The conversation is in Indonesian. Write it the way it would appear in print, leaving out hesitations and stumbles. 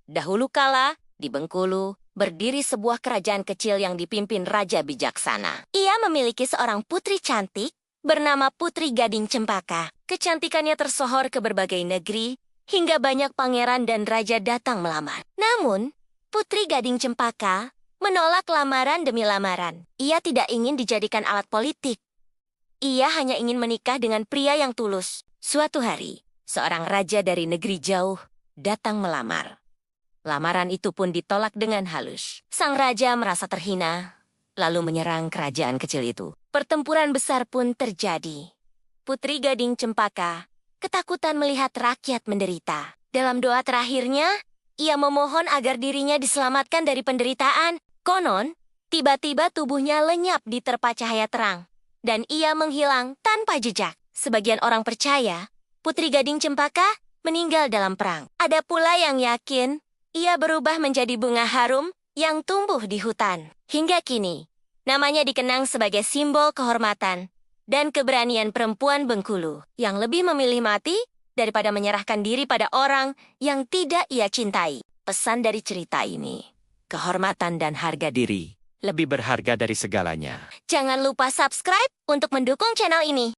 Dahulu kala, di Bengkulu, berdiri sebuah kerajaan kecil yang dipimpin Raja Bijaksana. Ia memiliki seorang putri cantik bernama Putri Gading Cempaka. Kecantikannya tersohor ke berbagai negeri, hingga banyak pangeran dan raja datang melamar. Namun, Putri Gading Cempaka menolak lamaran demi lamaran. Ia tidak ingin dijadikan alat politik. Ia hanya ingin menikah dengan pria yang tulus. Suatu hari, seorang raja dari negeri jauh datang melamar. Lamaran itu pun ditolak dengan halus. Sang raja merasa terhina, lalu menyerang kerajaan kecil itu. Pertempuran besar pun terjadi. Putri Gading Cempaka ketakutan melihat rakyat menderita. Dalam doa terakhirnya, ia memohon agar dirinya diselamatkan dari penderitaan. Konon, tiba-tiba tubuhnya lenyap di terpa cahaya terang, dan ia menghilang tanpa jejak. Sebagian orang percaya, Putri Gading Cempaka meninggal dalam perang. Ada pula yang yakin, ia berubah menjadi bunga harum yang tumbuh di hutan. Hingga kini, namanya dikenang sebagai simbol kehormatan dan keberanian perempuan Bengkulu yang lebih memilih mati daripada menyerahkan diri pada orang yang tidak ia cintai. Pesan dari cerita ini, kehormatan dan harga diri lebih berharga dari segalanya. Jangan lupa subscribe untuk mendukung channel ini.